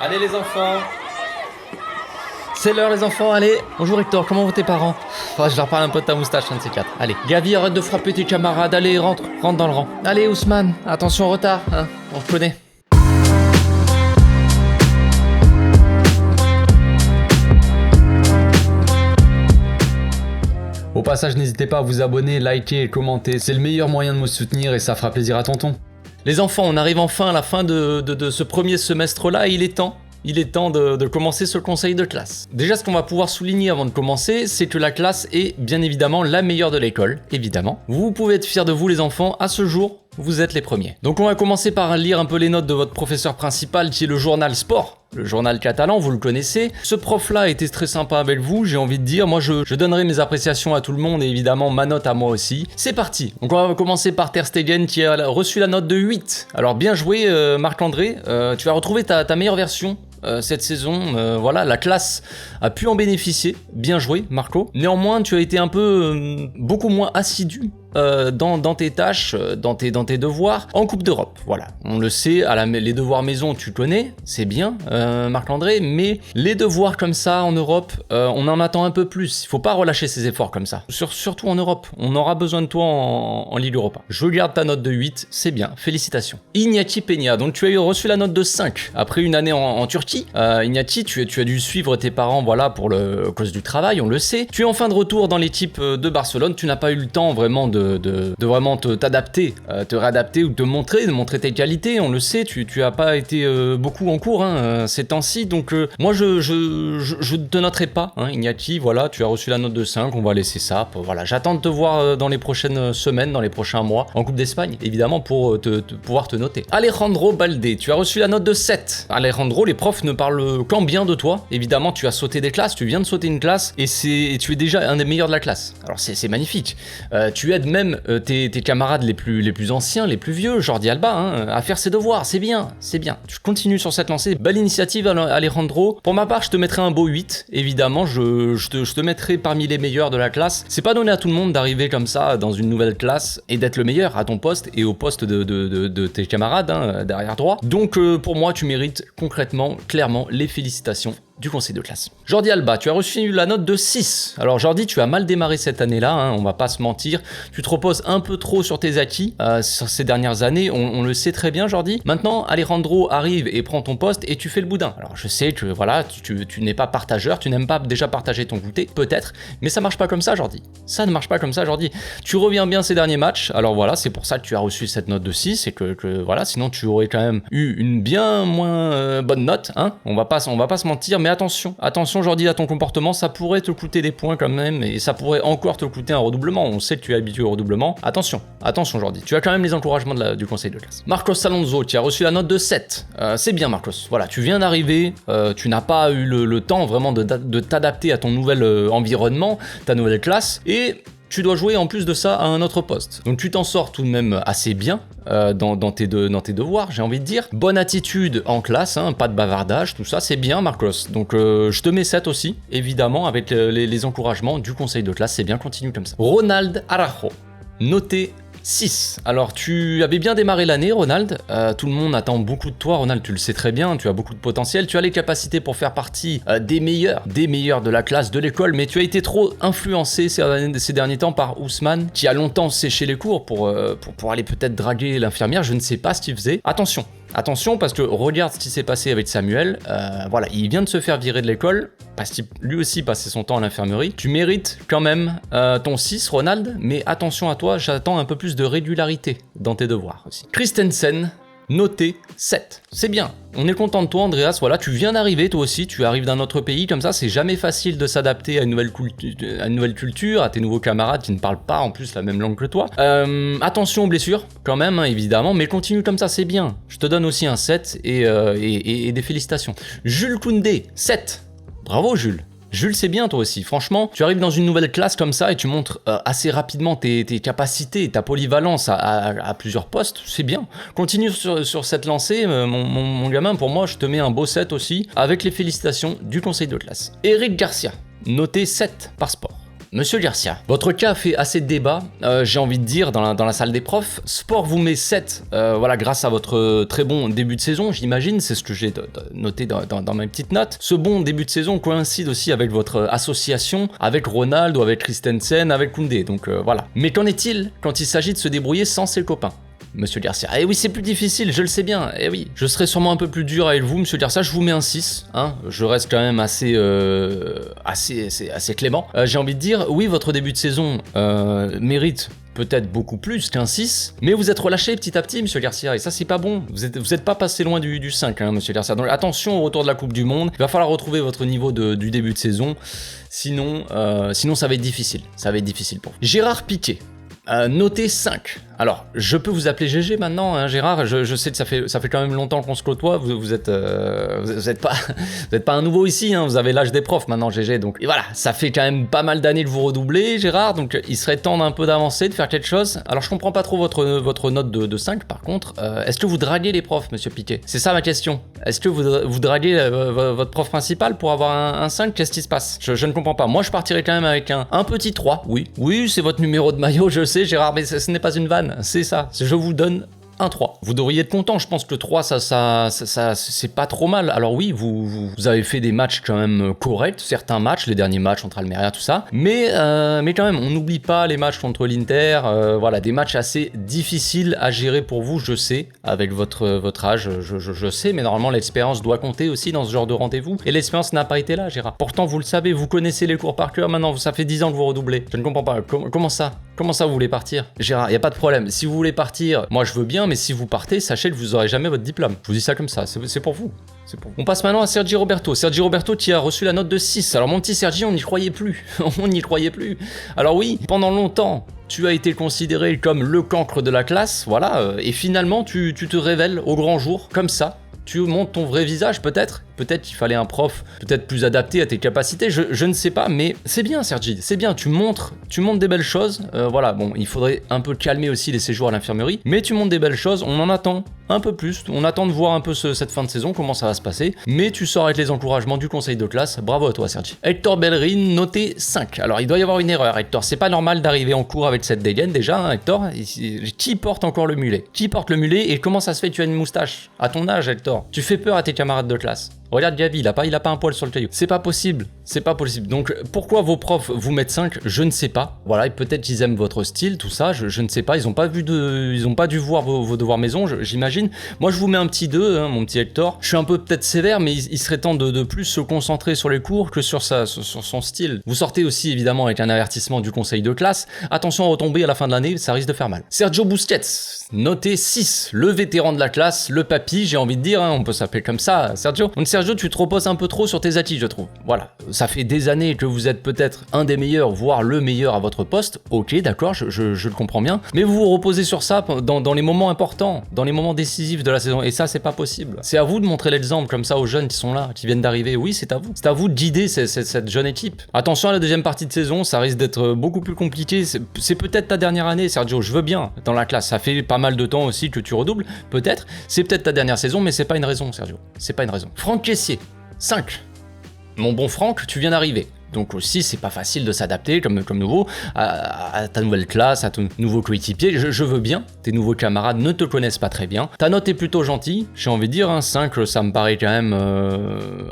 Allez les enfants. C'est l'heure les enfants, allez. Bonjour Hector, comment vont tes parents? Je leur parle un peu de ta moustache, un de ces quatre. Allez. Gavi, arrête de frapper tes camarades, allez, rentre dans le rang. Allez Ousmane, attention au retard, hein, on te connaît. Au passage, n'hésitez pas à vous abonner, liker et commenter, c'est le meilleur moyen de me soutenir et ça fera plaisir à tonton. Les enfants, on arrive enfin à la fin de ce premier semestre-là et il est temps de commencer ce conseil de classe. Déjà, ce qu'on va pouvoir souligner avant de commencer, c'est que la classe est bien évidemment la meilleure de l'école, évidemment. Vous pouvez être fiers de vous les enfants, à ce jour, vous êtes les premiers. Donc on va commencer par lire un peu les notes de votre professeur principal qui est le journal Sport. Le journal catalan, vous le connaissez. Ce prof-là a été très sympa avec vous, j'ai envie de dire. Moi, je donnerai mes appréciations à tout le monde et évidemment ma note à moi aussi. C'est parti. Donc on va commencer par Ter Stegen qui a reçu la note de 8. Alors bien joué Marc-André, tu as retrouvé ta meilleure version cette saison. Voilà, la classe a pu en bénéficier. Bien joué Marco. Néanmoins, tu as été un peu beaucoup moins assidu dans tes tâches, dans tes devoirs en Coupe d'Europe. Voilà, on le sait, les devoirs maison tu connais, c'est bien Marc-André, mais les devoirs comme ça en Europe, on en attend un peu plus. Il faut pas relâcher ses efforts comme ça, surtout en Europe. On aura besoin de toi en Ligue Europa. Je garde ta note de 8, c'est bien, félicitations. Iñaki Peña, donc tu as reçu la note de 5 après une année en Turquie. Iñaki, tu as dû suivre tes parents, voilà, pour à cause du travail, on le sait. Tu es en fin de retour dans l'équipe de Barcelone, tu n'as pas eu le temps vraiment de vraiment t'adapter, te réadapter ou te montrer tes qualités, on le sait, tu as pas été beaucoup en cours ces temps-ci, donc moi je te noterai pas, Iñaki, voilà, tu as reçu la note de 5, on va laisser ça, voilà, j'attends de te voir dans les prochaines semaines, dans les prochains mois, en Coupe d'Espagne, évidemment, pour pouvoir te noter. Alejandro Balde, tu as reçu la note de 7. Alejandro, les profs ne parlent qu'en bien de toi, évidemment, tu as sauté des classes, tu viens de sauter une classe, et tu es déjà un des meilleurs de la classe, alors c'est magnifique, tu aides même tes camarades les plus anciens, les plus vieux, Jordi Alba, à faire ses devoirs, c'est bien. Tu continues sur cette lancée, belle initiative Alejandro. Pour ma part, je te mettrai un beau 8, évidemment, je te mettrai parmi les meilleurs de la classe. C'est pas donné à tout le monde d'arriver comme ça dans une nouvelle classe et d'être le meilleur à ton poste et au poste de tes camarades, derrière droit. Donc pour moi, tu mérites concrètement, clairement, les félicitations du conseil de classe. Jordi Alba, tu as reçu la note de 6. Alors Jordi, tu as mal démarré cette année-là, on va pas se mentir. Tu te reposes un peu trop sur tes acquis sur ces dernières années, on le sait très bien Jordi. Maintenant, Alejandro arrive et prend ton poste et tu fais le boudin. Alors je sais que voilà, tu n'es pas partageur, tu n'aimes pas déjà partager ton goûter, peut-être, mais ça marche pas comme ça Jordi. Ça ne marche pas comme ça Jordi. Tu reviens bien ces derniers matchs, alors voilà, c'est pour ça que tu as reçu cette note de 6 et que voilà, sinon tu aurais quand même eu une bien moins bonne note, on va pas se mentir, mais attention Jordi à ton comportement, ça pourrait te coûter des points quand même et ça pourrait encore te coûter un redoublement, on sait que tu es habitué au redoublement, attention Jordi, tu as quand même les encouragements du conseil de classe. Marcos Alonso, tu as reçu la note de 7, c'est bien Marcos, voilà, tu viens d'arriver, tu n'as pas eu le temps vraiment de t'adapter à ton nouvel environnement, ta nouvelle classe, et tu dois jouer en plus de ça à un autre poste. Donc tu t'en sors tout de même assez bien dans tes devoirs, j'ai envie de dire. Bonne attitude en classe, pas de bavardage, tout ça, c'est bien Marcos. Donc je te mets 7 aussi, évidemment, avec les encouragements du conseil de classe, c'est bien, continue comme ça. Ronald Araujo, noté 6. Alors tu avais bien démarré l'année Ronald, tout le monde attend beaucoup de toi Ronald, tu le sais très bien, tu as beaucoup de potentiel, tu as les capacités pour faire partie des meilleurs de la classe, de l'école, mais tu as été trop influencé ces derniers temps par Ousmane, qui a longtemps séché les cours pour aller peut-être draguer l'infirmière, je ne sais pas ce qu'il faisait. Attention parce que regarde ce qui s'est passé avec Samuel, voilà, il vient de se faire virer de l'école, parce qu'il lui aussi passait son temps à l'infirmerie. Tu mérites quand même ton 6 Ronald, mais attention à toi, j'attends un peu plus de régularité dans tes devoirs aussi. Christensen, noté 7. C'est bien, on est content de toi Andreas, voilà, tu viens d'arriver toi aussi, tu arrives d'un autre pays, comme ça c'est jamais facile de s'adapter à une nouvelle culture, à tes nouveaux camarades qui ne parlent pas en plus la même langue que toi. Attention aux blessures quand même, évidemment, mais continue comme ça, c'est bien. Je te donne aussi un 7 et des félicitations. Jules Koundé, 7. Bravo Jules. Jules, c'est bien toi aussi, franchement, tu arrives dans une nouvelle classe comme ça et tu montres assez rapidement tes capacités, ta polyvalence à plusieurs postes, c'est bien. Continue sur cette lancée, mon gamin, pour moi je te mets un beau 7 aussi, avec les félicitations du conseil de classe. Eric Garcia, noté 7 par sport. Monsieur Garcia, votre cas fait assez de débat, j'ai envie de dire, dans la salle des profs. Sport vous met 7, voilà, grâce à votre très bon début de saison, j'imagine, c'est ce que j'ai noté dans mes petites notes. Ce bon début de saison coïncide aussi avec votre association, avec Ronaldo, avec Christensen, avec Koundé, donc voilà. Mais qu'en est-il quand il s'agit de se débrouiller sans ses copains, Monsieur Garcia? Eh oui, c'est plus difficile, je le sais bien, eh oui. Je serai sûrement un peu plus dur avec vous, Monsieur Garcia, je vous mets un 6, hein. Je reste quand même assez clément. J'ai envie de dire, oui, votre début de saison mérite peut-être beaucoup plus qu'un 6, mais vous êtes relâché petit à petit, Monsieur Garcia, et ça c'est pas bon. Vous êtes pas passé loin du 5, hein, Monsieur Garcia. Donc attention au retour de la Coupe du Monde, il va falloir retrouver votre niveau du début de saison, sinon ça va être difficile, pour vous. Gérard Piquet. Noté 5. Alors, je peux vous appeler GG maintenant, hein, Gérard. Je sais que ça fait quand même longtemps qu'on se côtoie. Vous êtes pas un nouveau ici. Hein, vous avez l'âge des profs maintenant, GG. Donc et voilà, ça fait quand même pas mal d'années que vous redoubler, Gérard. Donc il serait temps d'un peu d'avancer, de faire quelque chose. Alors je comprends pas trop votre note de 5. Par contre, est-ce que vous draguez les profs, Monsieur Piquet? C'est ça ma question. Est-ce que vous draguez votre prof principal pour avoir un 5? Qu'est-ce qui se passe? Je ne comprends pas. Moi, je partirais quand même avec un petit 3. Oui, c'est votre numéro de maillot, je sais, Gérard, mais ce n'est pas une vanne. C'est ça, je vous donne un 3. Vous devriez être content, je pense que le 3, ça c'est pas trop mal. Alors oui, vous avez fait des matchs quand même corrects, certains matchs, les derniers matchs contre Almeria, tout ça, mais quand même, on n'oublie pas les matchs contre l'Inter, voilà, des matchs assez difficiles à gérer pour vous, je sais, avec votre âge, je sais, mais normalement l'expérience doit compter aussi dans ce genre de rendez-vous, et l'expérience n'a pas été là, Gérard. Pourtant, vous le savez, vous connaissez les cours par cœur, maintenant, ça fait 10 ans que vous redoublez. Je ne comprends pas, comment ça vous voulez partir? Gérard, y a pas de problème, si vous voulez partir, moi je veux bien, mais si vous partez, sachez que vous aurez jamais votre diplôme. Je vous dis ça comme ça, c'est pour vous. On passe maintenant à Sergi Roberto. Sergi Roberto qui a reçu la note de 6. Alors mon petit Sergi, on n'y croyait plus. On n'y croyait plus. Alors oui, pendant longtemps, tu as été considéré comme le cancre de la classe, voilà, et finalement tu te révèles au grand jour, comme ça. Tu montres ton vrai visage, peut-être qu'il fallait un prof peut-être plus adapté à tes capacités, je ne sais pas, mais c'est bien, Sergi, c'est bien, tu montres des belles choses, voilà, bon, il faudrait un peu calmer aussi les séjours à l'infirmerie, mais tu montres des belles choses, on en attend un peu plus, on attend de voir un peu cette fin de saison, comment ça va se passer, mais tu sors avec les encouragements du conseil de classe, bravo à toi, Sergi. Hector Bellerin, noté 5, alors il doit y avoir une erreur, Hector, c'est pas normal d'arriver en cours avec cette dégaine, déjà, hein, Hector, qui porte encore le mulet? Qui porte le mulet, et comment ça se fait que tu as une moustache? À ton âge, Hector, tu fais peur à tes camarades de classe. Regarde Gavi, il a pas un poil sur le caillou. C'est pas possible. Donc pourquoi vos profs vous mettent 5? Je ne sais pas. Voilà, et peut-être qu'ils aiment votre style, tout ça, je ne sais pas. Ils ont pas dû voir vos devoirs maison, j'imagine. Moi je vous mets un petit 2, hein, mon petit Hector. Je suis un peu peut-être sévère, mais il serait temps de plus se concentrer sur les cours que sur son style. Vous sortez aussi évidemment avec un avertissement du conseil de classe. Attention à retomber à la fin de l'année, ça risque de faire mal. Sergio Busquets, noté 6. Le vétéran de la classe, le papy, j'ai envie de dire, hein, on peut s'appeler comme ça, Sergio. Donc Sergio, tu te reposes un peu trop sur tes acquis, je trouve. Voilà, ça fait des années que vous êtes peut-être un des meilleurs, voire le meilleur à votre poste. Ok, d'accord, je le comprends bien. Mais vous vous reposez sur ça dans les moments importants, dans les moments décisifs de la saison. Et ça, c'est pas possible. C'est à vous de montrer l'exemple comme ça aux jeunes qui sont là, qui viennent d'arriver. Oui, c'est à vous. C'est à vous de guider cette jeune équipe. Attention à la deuxième partie de saison, ça risque d'être beaucoup plus compliqué. C'est peut-être ta dernière année, Sergio. Je veux bien dans la classe. Ça fait pas mal de temps aussi que tu redoubles. Peut-être. C'est peut-être ta dernière saison, mais c'est pas une raison, Sergio. C'est pas une raison. Franck Caissier. 5. Mon bon Franck, tu viens d'arriver. Donc aussi, c'est pas facile de s'adapter comme nouveau à ta nouvelle classe, à ton nouveau coéquipier. Je veux bien, tes nouveaux camarades ne te connaissent pas très bien. Ta note est plutôt gentille, j'ai envie de dire, hein, 5, ça me paraît quand même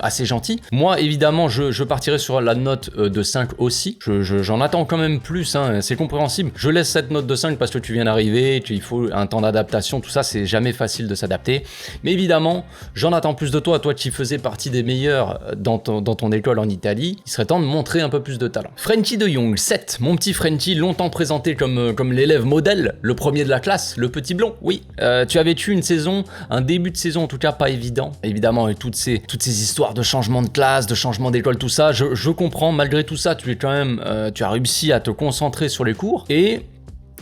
assez gentil. Moi, évidemment, je partirai sur la note de 5 aussi. J'en attends quand même plus, hein, c'est compréhensible. Je laisse cette note de 5 parce que tu viens d'arriver, qu'il faut un temps d'adaptation, tout ça, c'est jamais facile de s'adapter. Mais évidemment, j'en attends plus de toi qui faisais partie des meilleurs dans ton école en Italie. Il serait temps de montrer un peu plus de talent. Frenkie de Jong, 7. Mon petit Frenkie, longtemps présenté comme l'élève modèle, le premier de la classe, le petit blond, oui. Tu as vécu une saison, un début de saison en tout cas pas évident. Évidemment, avec toutes ces histoires de changement de classe, de changement d'école, tout ça, je comprends. Malgré tout ça, tu as réussi à te concentrer sur les cours et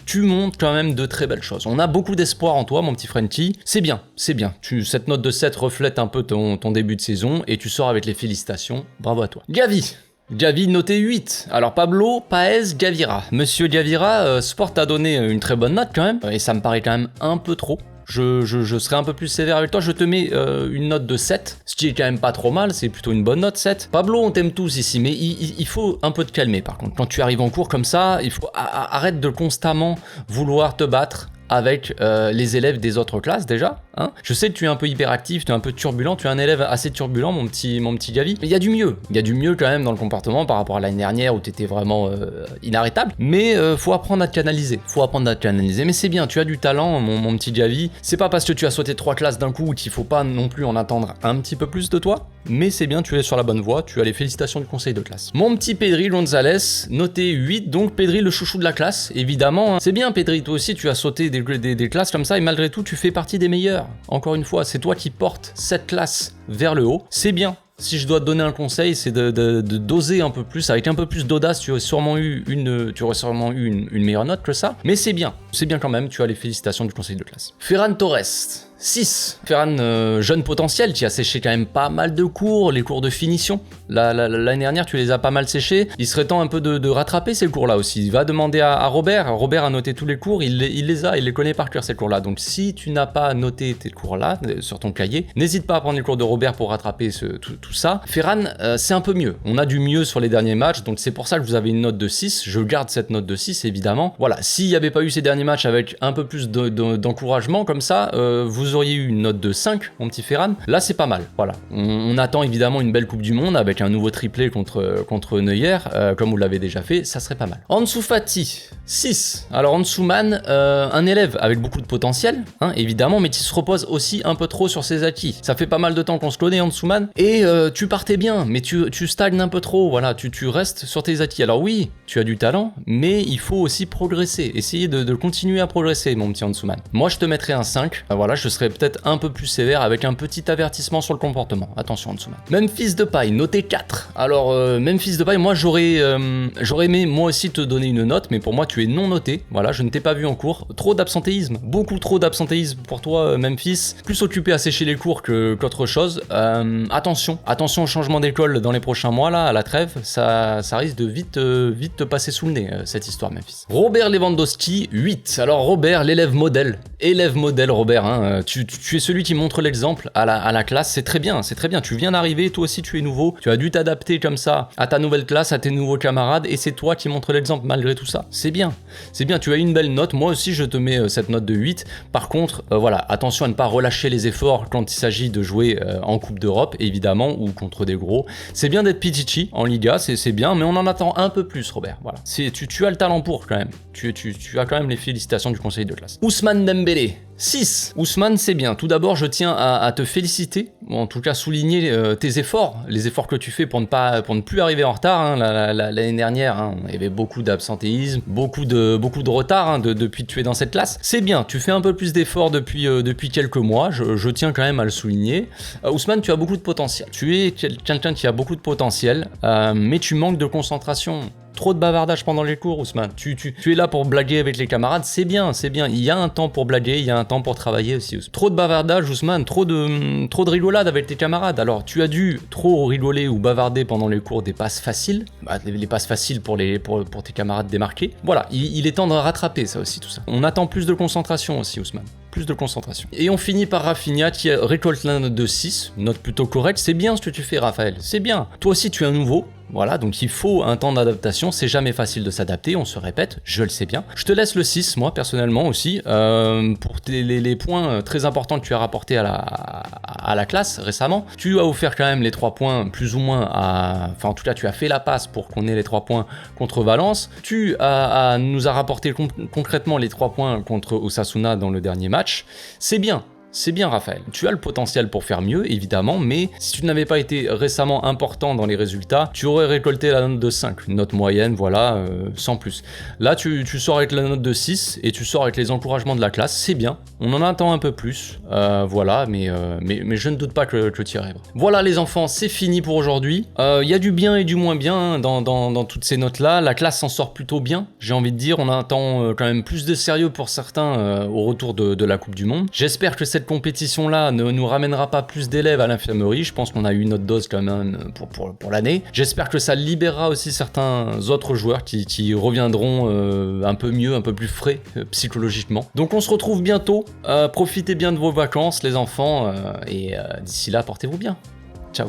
tu montres quand même de très belles choses. On a beaucoup d'espoir en toi, mon petit Frenkie. C'est bien. Cette note de 7 reflète un peu ton début de saison et tu sors avec les félicitations. Bravo à toi. Gavi noté 8. Alors Pablo Paez Gavira. Monsieur Gavira, Sport a donné une très bonne note quand même, et ça me paraît quand même un peu trop. je serai un peu plus sévère avec toi, je te mets une note de 7, ce qui est quand même pas trop mal, c'est plutôt une bonne note 7. Pablo, on t'aime tous ici, mais il faut un peu te calmer par contre. Quand tu arrives en cours comme ça, il faut arrête de constamment vouloir te battre avec les élèves des autres classes déjà. Hein. Je sais que tu es un peu hyperactif, tu es un peu turbulent, tu es un élève assez turbulent, mon petit Gavi. Mais il y a du mieux. Il y a du mieux quand même dans le comportement par rapport à l'année dernière où tu étais vraiment inarrêtable. Mais faut apprendre à te canaliser. Mais c'est bien, tu as du talent, mon petit Gavi. C'est pas parce que tu as sauté 3 classes d'un coup qu'il faut pas non plus en attendre un petit peu plus de toi. Mais c'est bien, tu es sur la bonne voie, tu as les félicitations du conseil de classe. Mon petit Pedri Gonzalez, noté 8, donc Pedri le chouchou de la classe, évidemment. Hein. C'est bien Pedri, toi aussi tu as sauté des classes comme ça et malgré tout tu fais partie des meilleurs. Encore une fois, c'est toi qui portes cette classe vers le haut, c'est bien. Si je dois te donner un conseil, c'est de doser un peu plus, avec un peu plus d'audace, tu aurais sûrement eu une meilleure note que ça, mais c'est bien quand même, tu as les félicitations du conseil de classe. Ferran Torres, 6. Ferran, jeune potentiel, qui a séché quand même pas mal de cours, les cours de finition. L'année dernière, tu les as pas mal séchés. Il serait temps un peu de rattraper ces cours-là aussi. Il va demander à Robert. Robert a noté tous les cours, il les connaît par cœur ces cours-là. Donc si tu n'as pas noté tes cours-là sur ton cahier, n'hésite pas à prendre les cours de Robert pour rattraper tout ça. Ferran, c'est un peu mieux. On a du mieux sur les derniers matchs, donc c'est pour ça que vous avez une note de 6. Je garde cette note de 6, évidemment. Voilà, s'il n'y avait pas eu ces derniers matchs avec un peu plus d'encouragement comme ça, vous auriez eu une note de 5, mon petit Ferran. Là, c'est pas mal. Voilà. On attend évidemment une belle Coupe du Monde avec un nouveau triplé contre Neuer, comme vous l'avez déjà fait. Ça serait pas mal. Ansu Fati, 6. Alors, Ansu Man, un élève avec beaucoup de potentiel, hein, évidemment, mais qui se repose aussi un peu trop sur ses acquis. Ça fait pas mal de temps qu'on se connaît, Ansu Man, et tu partais bien, mais tu stagnes un peu trop. Voilà, tu restes sur tes acquis. Alors oui, tu as du talent, mais il faut aussi progresser. Essayer de continuer à progresser, mon petit Ansu Man. Moi, je te mettrais un 5. Voilà, je serais peut-être un peu plus sévère avec un petit avertissement sur le comportement. Attention en dessous. Memphis Depay, noté 4. Alors Memphis Depay, moi j'aurais aimé moi aussi te donner une note, mais pour moi tu es non noté. Voilà, je ne t'ai pas vu en cours. Trop d'absentéisme, beaucoup trop d'absentéisme pour toi Memphis. Plus occupé à sécher les cours qu'autre chose. Attention au changement d'école dans les prochains mois là, à la trêve, ça risque de vite te passer sous le nez cette histoire Memphis. Robert Lewandowski, 8. Alors Robert, l'élève modèle Robert, hein, tu es celui qui montre l'exemple à la classe, c'est très bien, tu viens d'arriver, toi aussi tu es nouveau, tu as dû t'adapter comme ça à ta nouvelle classe, à tes nouveaux camarades, et c'est toi qui montres l'exemple malgré tout ça, c'est bien, tu as une belle note, moi aussi je te mets cette note de 8, par contre, voilà, attention à ne pas relâcher les efforts quand il s'agit de jouer en Coupe d'Europe, évidemment, ou contre des gros, c'est bien d'être Pichichi en Liga, c'est bien, mais on en attend un peu plus Robert, voilà, tu as le talent pour quand même, tu as quand même les félicitations du conseil de classe. Ousmane Dembélé, 6. Ousmane, c'est bien. Tout d'abord, je tiens à te féliciter, ou en tout cas souligner tes efforts, les efforts que tu fais pour ne plus arriver en retard. Hein. L'année dernière, hein, il y avait beaucoup d'absentéisme, beaucoup de retard hein, depuis que tu es dans cette classe. C'est bien, tu fais un peu plus d'efforts depuis quelques mois, je tiens quand même à le souligner. Ousmane, tu as beaucoup de potentiel. Tu es quelqu'un qui a beaucoup de potentiel, mais tu manques de concentration. Trop de bavardage pendant les cours, Ousmane. Tu es là pour blaguer avec les camarades, c'est bien. Il y a un temps pour blaguer, il y a un temps pour travailler aussi. Trop de bavardage, Ousmane, trop de rigolade avec tes camarades. Alors, tu as dû trop rigoler ou bavarder pendant les cours des passes faciles. Les passes faciles pour tes camarades démarqués. Voilà, il est temps de rattraper ça aussi, tout ça. On attend plus de concentration aussi, Ousmane. Plus de concentration. Et on finit par Rafinha qui récolte la note de 6, note plutôt correcte. C'est bien ce que tu fais, Raphaël, c'est bien. Toi aussi, tu es un nouveau. Voilà, donc il faut un temps d'adaptation, c'est jamais facile de s'adapter, on se répète, je le sais bien. Je te laisse le 6, moi, personnellement aussi, pour les points très importants que tu as rapportés à la classe récemment. Tu as offert quand même les 3 points, plus ou moins, enfin en tout cas, tu as fait la passe pour qu'on ait les 3 points contre Valence. Tu nous as rapporté concrètement les 3 points contre Osasuna dans le dernier match. C'est bien. C'est bien Raphaël, tu as le potentiel pour faire mieux évidemment, mais si tu n'avais pas été récemment important dans les résultats, tu aurais récolté la note de 5, une note moyenne, voilà, sans plus. Là tu sors avec la note de 6 et tu sors avec les encouragements de la classe, c'est bien, on en attend un peu plus, voilà, mais je ne doute pas que tu y arriveras. Voilà les enfants, c'est fini pour aujourd'hui, il y a du bien et du moins bien dans toutes ces notes-là, la classe s'en sort plutôt bien, j'ai envie de dire, on attend quand même plus de sérieux pour certains au retour de la Coupe du Monde. J'espère que cette cette compétition-là ne nous ramènera pas plus d'élèves à l'infirmerie, je pense qu'on a eu notre dose quand même pour l'année. J'espère que ça libérera aussi certains autres joueurs qui reviendront un peu mieux, un peu plus frais psychologiquement. Donc on se retrouve bientôt, profitez bien de vos vacances les enfants, et d'ici là, portez-vous bien. Ciao.